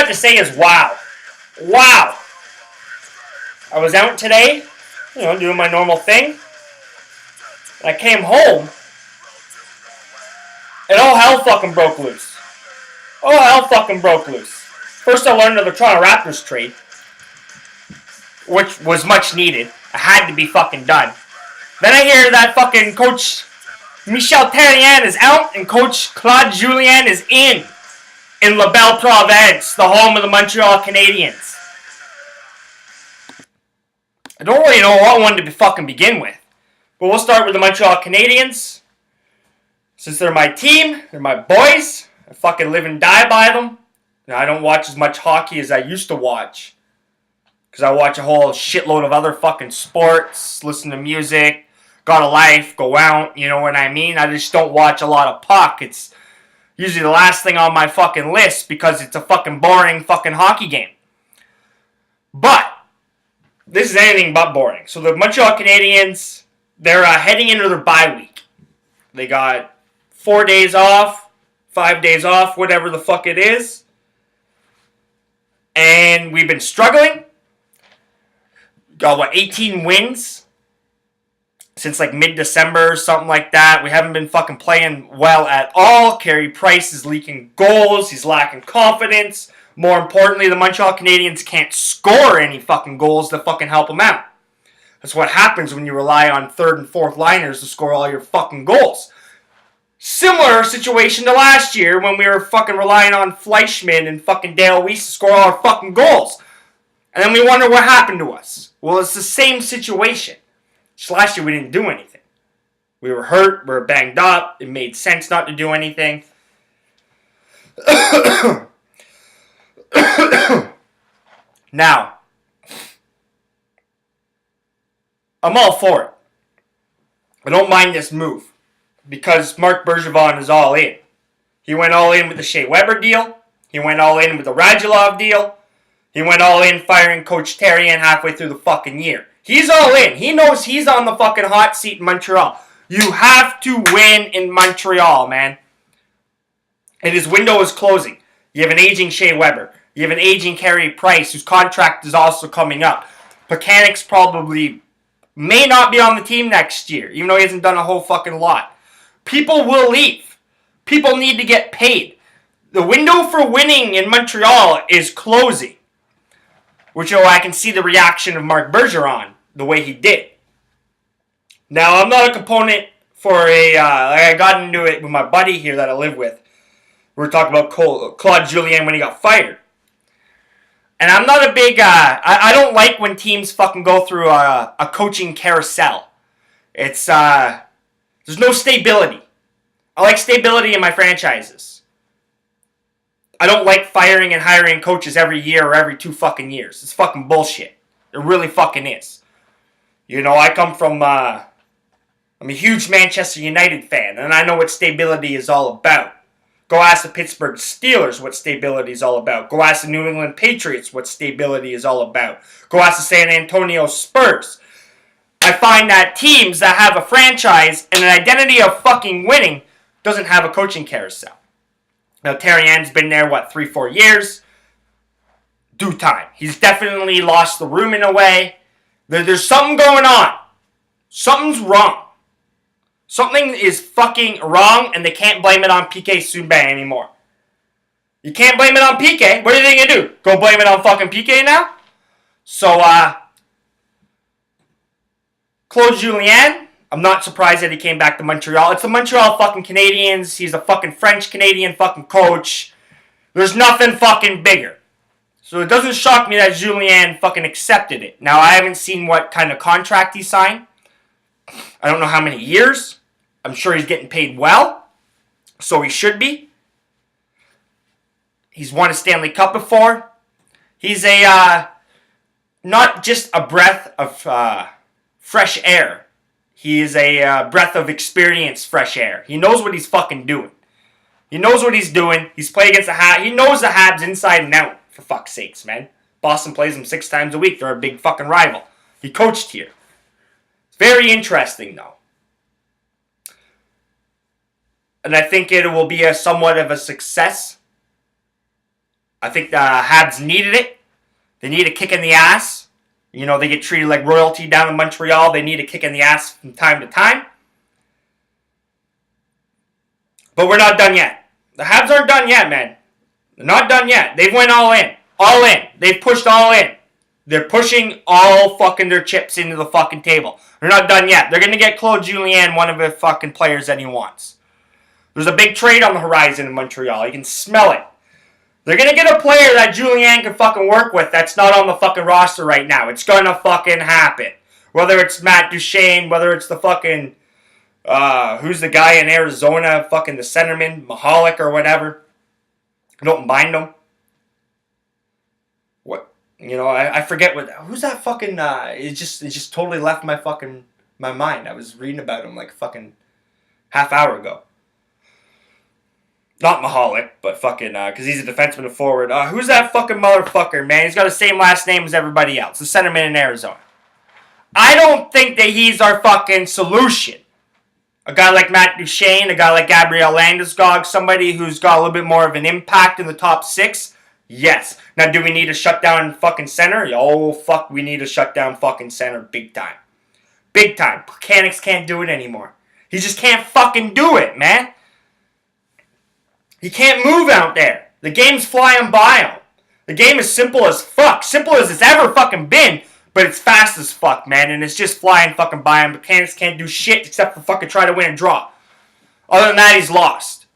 got to say is wow. Wow. I was out today, doing my normal thing. And I came home, and all hell fucking broke loose. All hell fucking broke loose. First, I learned of the Toronto Raptors trade, which was much needed. It had to be fucking done. Then I hear that fucking Coach Michel Therien is out, and Coach Claude Julien is in La Belle Province, the home of the Montreal Canadiens. I don't really know what one to fucking begin with. But we'll start with the Montreal Canadiens. Since they're my team, they're my boys, I fucking live and die by them. Now, I don't watch as much hockey as I used to watch. Because I watch a whole shitload of other fucking sports, listen to music, got a life, go out, you know what I mean? I just don't watch a lot of puck. It's usually the last thing on my fucking list because it's a fucking boring fucking hockey game. But this is anything but boring. So the Montreal Canadiens, they're heading into their bye week. They got 4 days off, 5 days off, whatever the fuck it is. And we've been struggling. Got, 18 wins since like mid-December, something like that. We haven't been fucking playing well at all. Carey Price is leaking goals. He's lacking confidence. More importantly, the Montreal Canadiens can't score any fucking goals to fucking help them out. That's what happens when you rely on third and fourth liners to score all your fucking goals. Similar situation to last year when we were fucking relying on Fleischmann and fucking Dale Weiss to score all our fucking goals. And then we wonder what happened to us. Well, it's the same situation. Just last year we didn't do anything. We were hurt, we were banged up, it made sense not to do anything. Now, I'm all for it. I don't mind this move because Marc Bergevin is all in. He went all in with the Shea Weber deal. He went all in with the Radulov deal. He went all in firing Coach Therien halfway through the fucking year. He's all in. He knows he's on the fucking hot seat in Montreal. You have to win in Montreal, man. And his window is closing. You have an aging Shea Weber. You have an aging Carey Price, whose contract is also coming up. Plekanec's probably may not be on the team next year, even though he hasn't done a whole fucking lot. People will leave. People need to get paid. The window for winning in Montreal is closing. Which I can see the reaction of Marc Bergeron, the way he did. Now, I'm not a component for I got into it with my buddy here that I live with. We were talking about Claude Julien when he got fired. And I'm not a big, I don't like when teams fucking go through a coaching carousel. It's, there's no stability. I like stability in my franchises. I don't like firing and hiring coaches every year or every 2 fucking years. It's fucking bullshit. It really fucking is. I come from, I'm a huge Manchester United fan, and I know what stability is all about. Go ask the Pittsburgh Steelers what stability is all about. Go ask the New England Patriots what stability is all about. Go ask the San Antonio Spurs. I find that teams that have a franchise and an identity of fucking winning doesn't have a coaching carousel. Now, Therien's been there, 3-4 years? Due time. He's definitely lost the room in a way. There's something going on. Something's wrong. Something is fucking wrong, and they can't blame it on PK Subban anymore. You can't blame it on PK. What are they going to do? Go blame it on fucking PK now? So, Claude Julien, I'm not surprised that he came back to Montreal. It's the Montreal fucking Canadiens. He's a fucking French-Canadian fucking coach. There's nothing fucking bigger. So it doesn't shock me that Julien fucking accepted it. Now, I haven't seen what kind of contract he signed. I don't know how many years. I'm sure he's getting paid well. So he should be. He's won a Stanley Cup before. He's not just a breath of fresh air. He is a breath of experience, fresh air. He knows what he's fucking doing. He knows what he's doing. He's played against the Habs. He knows the Habs inside and out, for fuck's sakes, man. Boston plays them 6 times a week. They're a big fucking rival. He coached here. It's very interesting, though. And I think it will be somewhat of a success. I think the Habs needed it. They need a kick in the ass. You know, they get treated like royalty down in Montreal. They need a kick in the ass from time to time. But we're not done yet. The Habs aren't done yet, man. They're not done yet. They've went all in. All in. They've pushed all in. They're pushing all fucking their chips into the fucking table. They're not done yet. They're going to get Claude Julien, one of the fucking players that he wants. There's a big trade on the horizon in Montreal. You can smell it. They're going to get a player that Julien can fucking work with that's not on the fucking roster right now. It's going to fucking happen. Whether it's Matt Duchene, whether it's the fucking, who's the guy in Arizona, fucking the centerman, Mahalik or whatever. I don't mind him. What? You know, I forget what, who's that fucking, it just totally left my mind. I was reading about him like a fucking half hour ago. Not Mahalik, but fucking, because he's a defenseman and forward. Who's that fucking motherfucker, man? He's got the same last name as everybody else. The centerman in Arizona. I don't think that he's our fucking solution. A guy like Matt Duchene, a guy like Gabriel Landeskog, somebody who's got a little bit more of an impact in the top six. Yes. Now, do we need to shut down fucking center? Oh, fuck, we need to shut down fucking center big time. Big time. Mechanics can't do it anymore. He just can't fucking do it, man. He can't move out there. The game's flying by him. The game is simple as fuck. Simple as it's ever fucking been. But it's fast as fuck, man. And it's just flying fucking by him. Mechanics can't do shit except for fucking try to win and draw. Other than that, he's lost.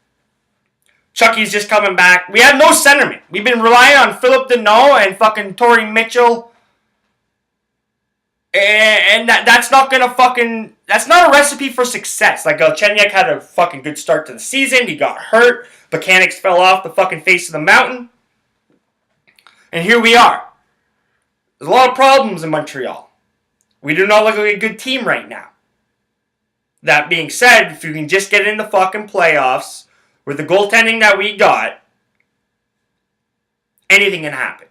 Chucky's just coming back. We have no centerman. We've been relying on Philip Deneau and fucking Torrey Mitchell. And that's not gonna fucking... That's not a recipe for success. Like, Galchenyuk had a fucking good start to the season. He got hurt. Mechanics fell off the fucking face of the mountain. And here we are. There's a lot of problems in Montreal. We do not look like a good team right now. That being said, if you can just get in the fucking playoffs with the goaltending that we got, anything can happen.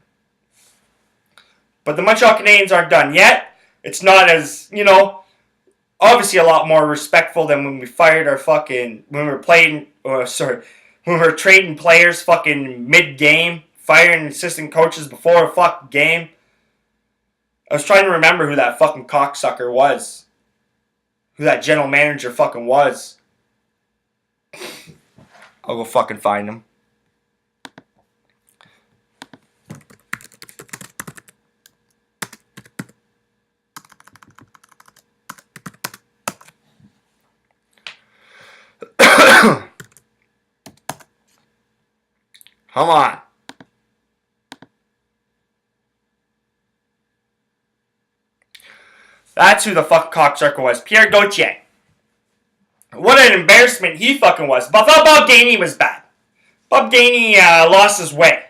But the Montreal Canadiens aren't done yet. It's not as, you know, obviously a lot more respectful than when we fired our fucking, when we were trading players fucking mid-game, firing assistant coaches before a fucking game. I was trying to remember who that fucking cocksucker was. Who that general manager fucking was. I'll go fucking find him. Come on. That's who the fuck cocksucker was. Pierre Gauthier. What an embarrassment he fucking was. But I thought Bob Gainey was bad. Bob Gainey lost his way.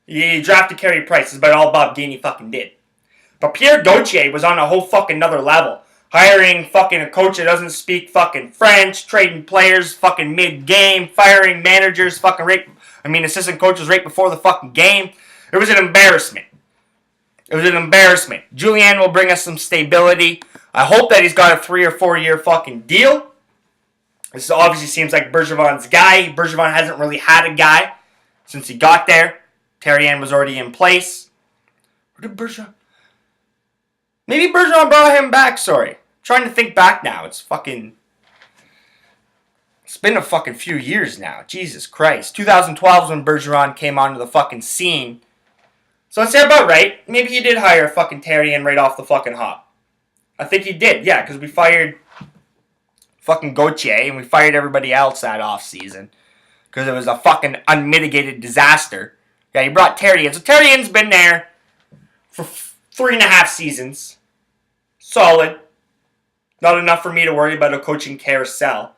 He drafted Carey Price. That's about all Bob Gainey fucking did. But Pierre Gauthier was on a whole fucking another level. Hiring fucking a coach that doesn't speak fucking French. Trading players fucking mid-game. Firing managers fucking assistant coaches right before the fucking game. It was an embarrassment. It was an embarrassment. Julien will bring us some stability. I hope that he's got a 3 or 4 year fucking deal. This obviously seems like Bergevin's guy. Bergevin hasn't really had a guy since he got there. Therien was already in place. Where did Bergeron? Maybe Bergeron brought him back, sorry. I'm trying to think back now. It's been a fucking few years now. Jesus Christ. 2012 is when Bergeron came onto the fucking scene. So I'd say about right. Maybe he did hire fucking Therien right off the fucking hop. I think he did, yeah, because we fired fucking Gauthier and we fired everybody else that offseason because it was a fucking unmitigated disaster. Yeah, he brought Therien. So Therien's been there for 3.5 seasons. Solid. Not enough for me to worry about a coaching carousel.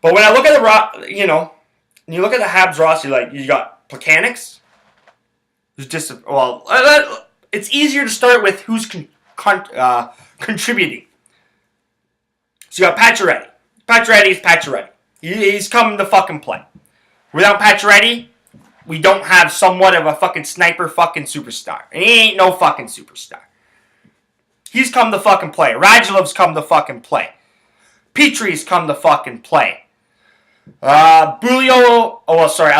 But when I look at when you look at the Habs roster, you got mechanics. It's just it's easier to start with who's contributing. So you got Pacioretty. Pacioretty's Pacioretty. He's come to fucking play. Without Pacioretty, we don't have somewhat of a fucking sniper fucking superstar. And he ain't no fucking superstar. He's come to fucking play. Radulov's come to fucking play. Petrie's come to fucking play. I'll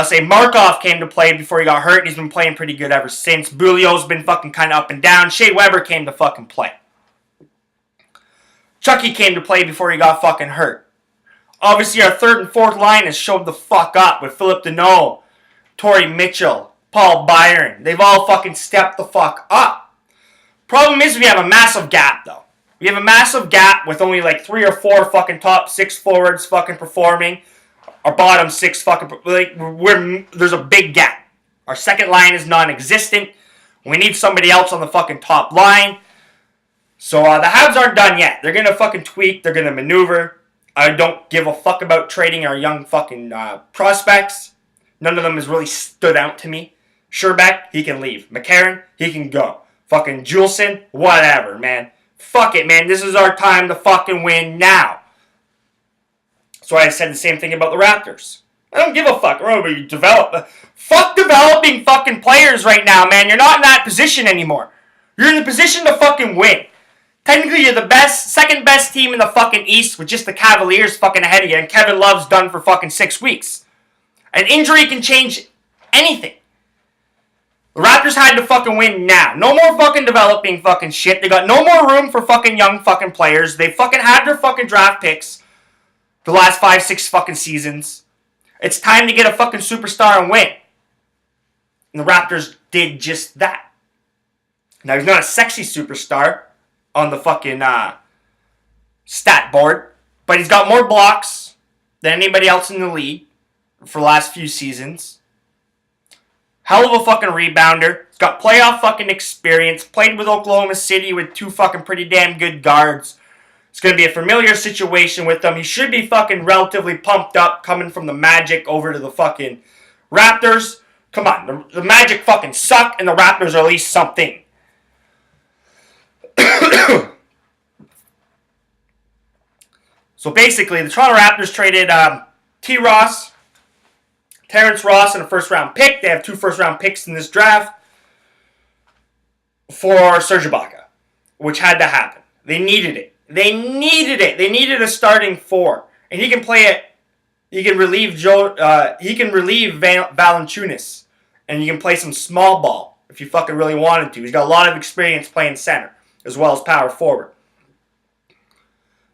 say Markov came to play before he got hurt, and he's been playing pretty good ever since. Bulio's been fucking kind of up and down. Shea Weber came to fucking play. Chucky came to play before he got fucking hurt. Obviously, our third and fourth line has showed the fuck up with Philip Deneau, Torrey Mitchell, Paul Byron. They've all fucking stepped the fuck up. Problem is we have a massive gap, though. We have a massive gap with only like 3 or 4 fucking top 6 forwards fucking performing. Our bottom 6 fucking... there's a big gap. Our second line is non-existent. We need somebody else on the fucking top line. So the Habs aren't done yet. They're going to fucking tweak. They're going to maneuver. I don't give a fuck about trading our young fucking prospects. None of them has really stood out to me. Sherbeck, he can leave. McCarron, he can go. Fucking Johnston, whatever, man. Fuck it, man. This is our time to fucking win now. So I said the same thing about the Raptors. I don't give a fuck. Fuck developing fucking players right now, man. You're not in that position anymore. You're in the position to fucking win. Technically, you're the second best team in the fucking East with just the Cavaliers fucking ahead of you, and Kevin Love's done for fucking 6 weeks. An injury can change anything. The Raptors had to fucking win now. No more fucking developing fucking shit. They got no more room for fucking young fucking players. They fucking had their fucking draft picks the last 5-6 fucking seasons. It's time to get a fucking superstar and win. And the Raptors did just that. Now, he's not a sexy superstar on the fucking stat board, but he's got more blocks than anybody else in the league for the last few seasons. Hell of a fucking rebounder. He's got playoff fucking experience. Played with Oklahoma City with 2 fucking pretty damn good guards. It's going to be a familiar situation with them. He should be fucking relatively pumped up coming from the Magic over to the fucking Raptors. Come on, the Magic fucking suck, and the Raptors are at least something. So basically, the Toronto Raptors traded Terrence Ross, and a first-round pick. They have 2 first-round picks in this draft for Serge Ibaka, which had to happen. They needed it. They needed a starting 4, and he can play it. He can relieve Valanciunas, and you can play some small ball if you fucking really wanted to. He's got a lot of experience playing center as well as power forward.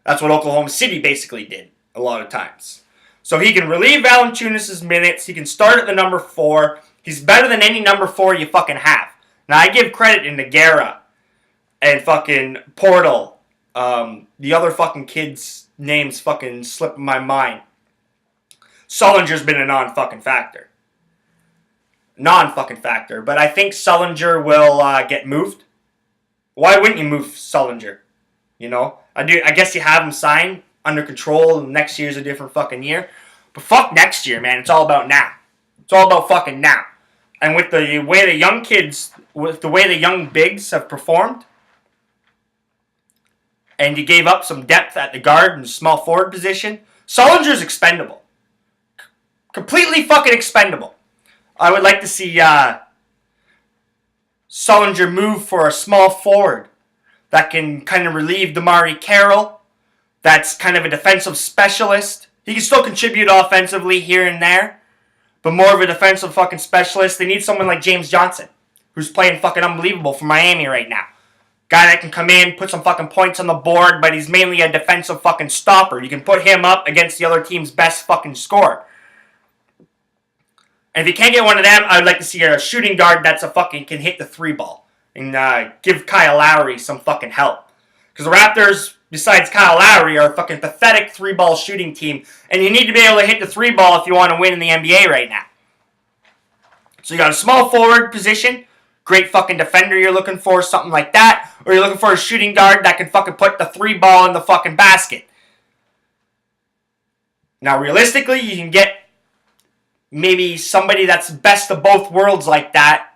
That's what Oklahoma City basically did a lot of times. So he can relieve Valanciunas' minutes. He can start at the number 4. He's better than any number 4 you fucking have. Now, I give credit to Nogueira and fucking Portal. The other fucking kids' names fucking slip my mind. Sullinger's been a non-fucking factor. But I think Sullinger will get moved. Why wouldn't you move Sullinger? You know? I guess you have him signed under control. Next year's a different fucking year. But fuck next year, man. It's all about now. It's all about fucking now. And with the way the young kids, with the way the young bigs have performed, and you gave up some depth at the guard and small forward position, Sullinger's expendable. Completely fucking expendable. I would like to see Sullinger move for a small forward that can kind of relieve Damari Carroll. That's kind of a defensive specialist. He can still contribute offensively here and there, but more of a defensive fucking specialist. They need someone like James Johnston, who's playing fucking unbelievable for Miami right now. Guy that can come in, put some fucking points on the board, but he's mainly a defensive fucking stopper. You can put him up against the other team's best fucking scorer. And if you can't get one of them, I would like to see a shooting guard that's can hit the 3 ball. And give Kyle Lowry some fucking help. Because the Raptors, besides Kyle Lowry, are a fucking pathetic 3-ball shooting team. And you need to be able to hit the 3 ball if you want to win in the NBA right now. So you got a small forward position. Great fucking defender you're looking for, something like that. Or you're looking for a shooting guard that can fucking put the 3 ball in the fucking basket. Now, realistically, you can get maybe somebody that's best of both worlds like that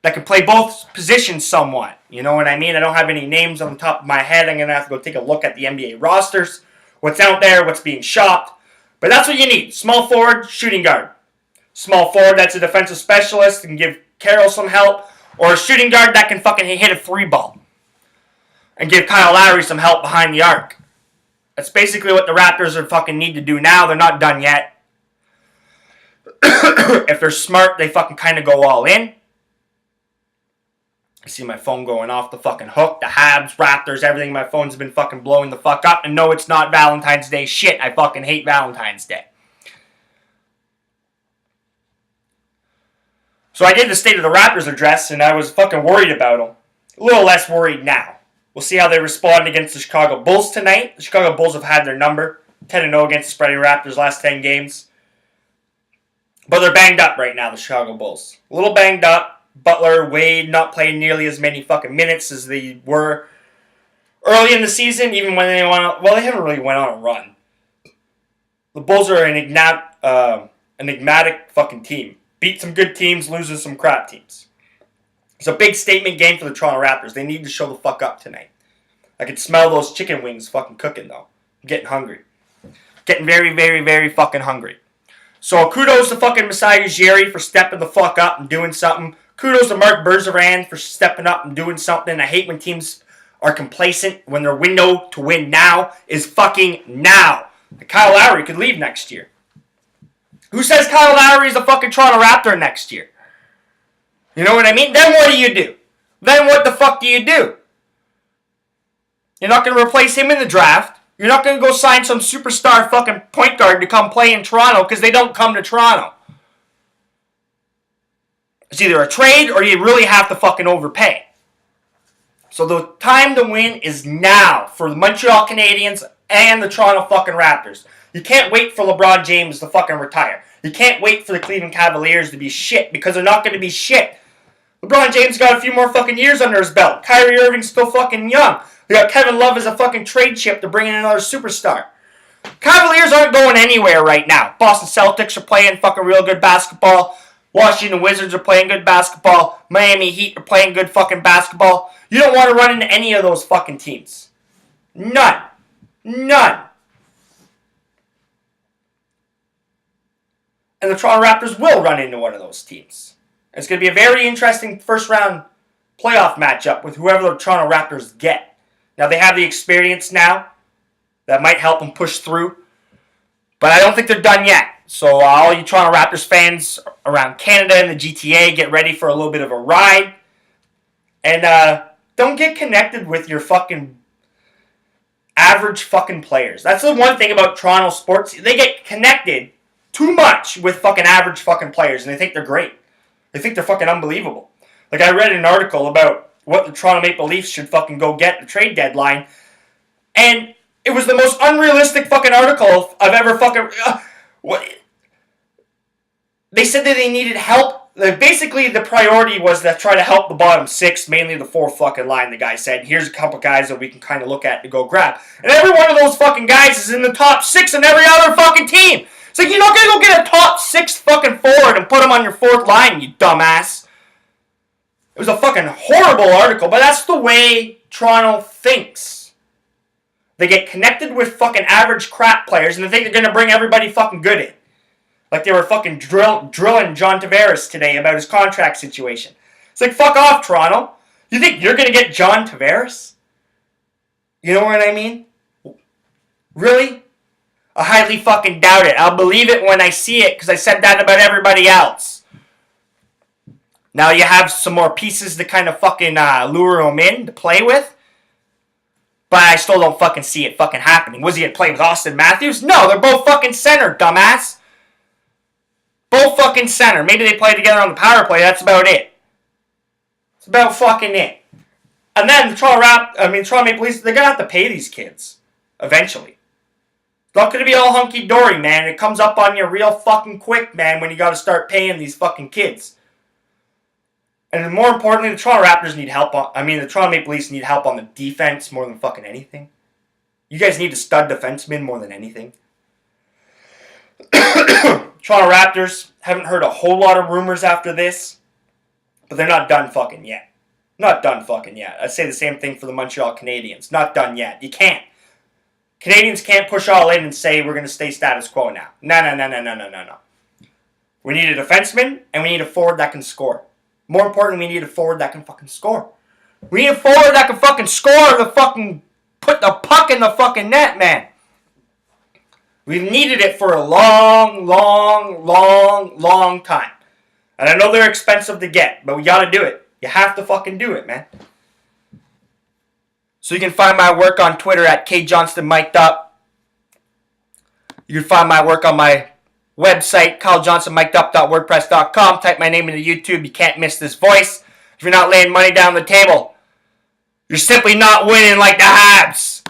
can play both positions somewhat. You know what I mean? I don't have any names on the top of my head. I'm going to have to go take a look at the NBA rosters. What's out there, what's being shopped. But that's what you need. Small forward, shooting guard. Small forward that's a defensive specialist and give Carroll some help. Or a shooting guard that can fucking hit a 3 ball. And give Kyle Lowry some help behind the arc. That's basically what the Raptors are fucking need to do now. They're not done yet. If they're smart, they fucking kind of go all in. I see my phone going off the fucking hook. The Habs, Raptors, everything. My phone's been fucking blowing the fuck up. And no, it's not Valentine's Day shit. I fucking hate Valentine's Day. So I did the State of the Raptors address, and I was fucking worried about them. A little less worried now. We'll see how they respond against the Chicago Bulls tonight. The Chicago Bulls have had their number. 10-0 against the spreading Raptors last 10 games. But they're banged up right now, the Chicago Bulls. A little banged up. Butler, Wade not playing nearly as many fucking minutes as they were early in the season, even when they went on. Well, they haven't really went on a run. The Bulls are an enigmatic fucking team. Beat some good teams, loses some crap teams. It's a big statement game for the Toronto Raptors. They need to show the fuck up tonight. I can smell those chicken wings fucking cooking, though. I'm getting hungry. Getting very, very, very fucking hungry. So kudos to fucking Masai Ujiri for stepping the fuck up and doing something. Kudos to Marc Bergevin for stepping up and doing something. I hate when teams are complacent when their window to win now is fucking now. Kyle Lowry could leave next year. Who says Kyle Lowry is a fucking Toronto Raptor next year? You know what I mean? Then what do you do? Then what the fuck do you do? You're not going to replace him in the draft. You're not going to go sign some superstar fucking point guard to come play in Toronto because they don't come to Toronto. It's either a trade or you really have to fucking overpay. So the time to win is now for the Montreal Canadiens and the Toronto fucking Raptors. You can't wait for LeBron James to fucking retire. You can't wait for the Cleveland Cavaliers to be shit because they're not going to be shit. LeBron James got a few more fucking years under his belt. Kyrie Irving's still fucking young. We got Kevin Love as a fucking trade chip to bring in another superstar. Cavaliers aren't going anywhere right now. Boston Celtics are playing fucking real good basketball. Washington Wizards are playing good basketball. Miami Heat are playing good fucking basketball. You don't want to run into any of those fucking teams. None. None. And the Toronto Raptors will run into one of those teams. It's going to be a very interesting first round playoff matchup with whoever the Toronto Raptors get. Now, they have the experience now that might help them push through. But I don't think they're done yet. So all you Toronto Raptors fans around Canada and the GTA, get ready for a little bit of a ride. And don't get connected with your fucking average fucking players. That's the one thing about Toronto sports. They get connected too much with fucking average fucking players, and they think they're great. They think they're fucking unbelievable. Like, I read an article about what the Toronto Maple Leafs should fucking go get at the trade deadline, and it was the most unrealistic fucking article I've ever fucking... They said that they needed help. Basically, the priority was to try to help the bottom six, mainly the fourth fucking line, the guy said. Here's a couple guys that we can kind of look at to go grab. And every one of those fucking guys is in the top six in every other fucking team. It's like, you're not going to go get a top six fucking forward and put him on your fourth line, you dumbass. It was a fucking horrible article, but that's the way Toronto thinks. They get connected with fucking average crap players, and they think they're going to bring everybody fucking good in. Like they were fucking drilling John Tavares today about his contract situation. It's like, fuck off, Toronto. You think you're going to get John Tavares? You know what I mean? Really? I highly fucking doubt it. I'll believe it when I see it, because I said that about everybody else. Now you have some more pieces to kind of fucking lure him in to play with. But I still don't fucking see it fucking happening. Was he going to play with Austin Matthews? No, they're both fucking center, dumbass. Both fucking center. Maybe they play together on the power play. That's about it. It's about fucking it. And then the Toronto Maple Leafs, they're going to have to pay these kids. Eventually. It's not going to be all hunky-dory, man. It comes up on you real fucking quick, man, when you got to start paying these fucking kids. And more importantly, the Toronto Raptors need help the Toronto Maple Leafs need help on the defense more than fucking anything. You guys need a stud defenseman more than anything. Toronto Raptors, haven't heard a whole lot of rumors after this, but they're not done fucking yet. Not done fucking yet. I'd say the same thing for the Montreal Canadiens. Not done yet. You can't. Canadians can't push all in and say we're going to stay status quo now. No. We need a defenseman, and we need a forward that can score. More importantly, we need a forward that can fucking score. We need a forward that can fucking score to fucking put the puck in the fucking net, man. We've needed it for a long time. And I know they're expensive to get, but we gotta do it. You have to fucking do it, man. So you can find my work on Twitter at kjohnstonmikedup. You can find my work on my website, kylejohnstonmikedup.wordpress.com. Type my name into YouTube. You can't miss this voice. If you're not laying money down the table, you're simply not winning like the Habs.